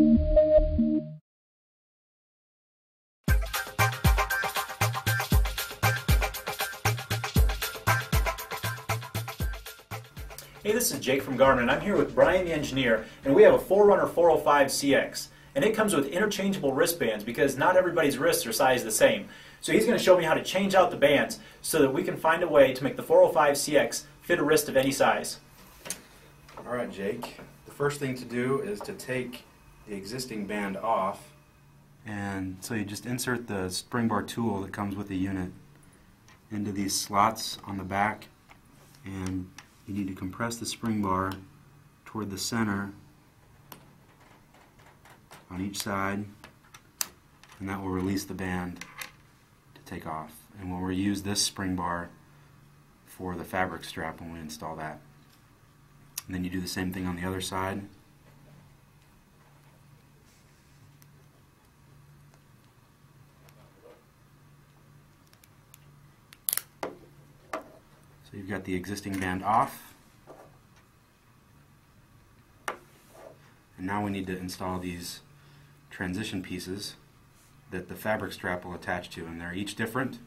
Hey, this is Jake from GARMIN. I'm here with Brian the engineer, and we have a Forerunner 405CX. And it comes with interchangeable wristbands because not everybody's wrists are sized the same. So he's going to show me how to change out the bands so that we can find a way to make the 405CX fit a wrist of any size. All right, Jake. The first thing to do is to take the existing band off. And so you just insert the spring bar tool that comes with the unit into these slots on the back, and you need to compress the spring bar toward the center on each side, and that will release the band to take off. And we'll reuse this spring bar for the fabric strap when we install that. And then you do the same thing on the other side. So you've got the existing band off. And now we need to install these transition pieces that the fabric strap will attach to, and they're each different,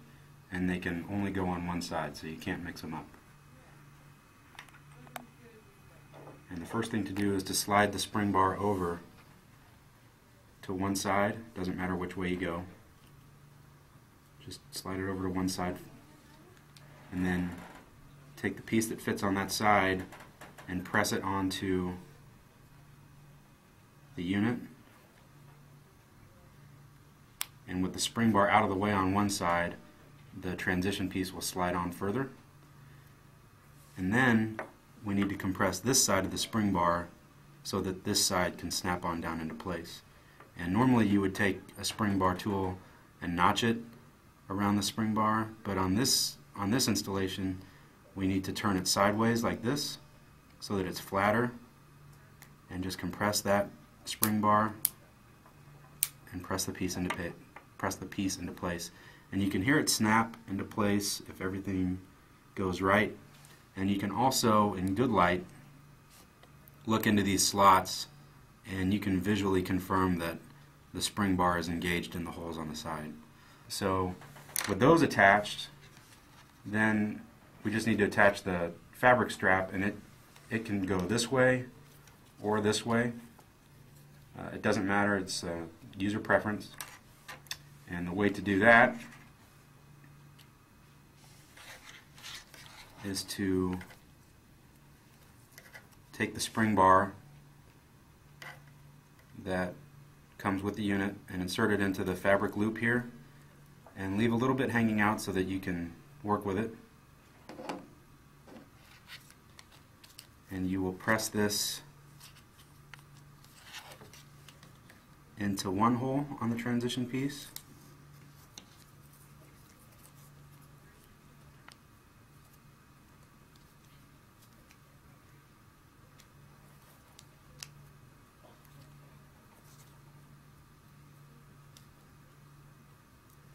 and they can only go on one side, so you can't mix them up. And the first thing to do is to slide the spring bar over to one side. Doesn't matter which way you go. Just slide it over to one side, and then take the piece that fits on that side and press it onto the unit. And with the spring bar out of the way on one side, the transition piece will slide on further. And then we need to compress this side of the spring bar so that this side can snap on down into place. And normally you would take a spring bar tool and notch it around the spring bar, but on this installation we need to turn it sideways like this so that it's flatter, and just compress that spring bar and press the piece into place. And you can hear it snap into place if everything goes right. And you can also, in good light, look into these slots, and you can visually confirm that the spring bar is engaged in the holes on the side. So with those attached, then we just need to attach the fabric strap, and it can go this way or this way. It doesn't matter, it's user preference. And the way to do that is to take the spring bar that comes with the unit and insert it into the fabric loop here, and leave a little bit hanging out so that you can work with it. And you will press this into one hole on the transition piece.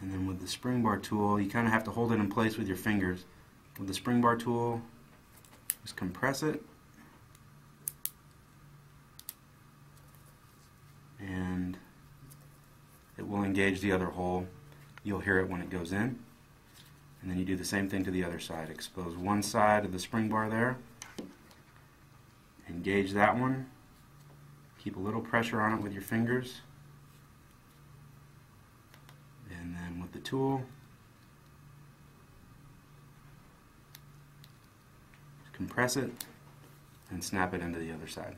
And then with the spring bar tool, you kind of have to hold it in place with your fingers. With the spring bar tool, just compress it, and it will engage the other hole. You'll hear it when it goes in. And then you do the same thing to the other side. Expose one side of the spring bar there, engage that one, keep a little pressure on it with your fingers, and then with the tool, compress it and snap it into the other side.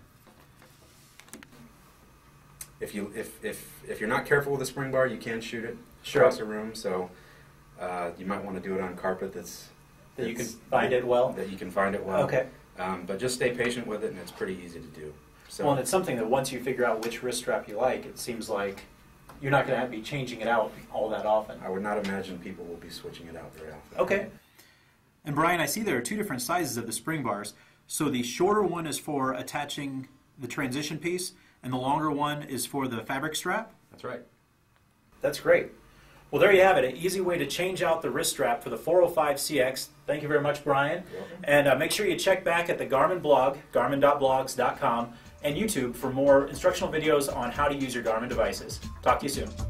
If you're not careful with the spring bar, you can shoot it across the room. So you might want to do it on carpet that you can find it well. Okay. But just stay patient with it, and it's pretty easy to do. So, well, and it's something that once you figure out which wrist strap you like, it seems like you're not going to be changing it out all that often. I would not imagine people will be switching it out very often. Okay. And Brian, I see there are two different sizes of the spring bars. So the shorter one is for attaching the transition piece, and the longer one is for the fabric strap? That's right. That's great. Well, there you have it, an easy way to change out the wrist strap for the 405CX. Thank you very much, Brian. You're welcome. And make sure you check back at the GARMIN blog, garmin.blogs.com, and YouTube for more instructional videos on how to use your Garmin devices. Talk to you soon.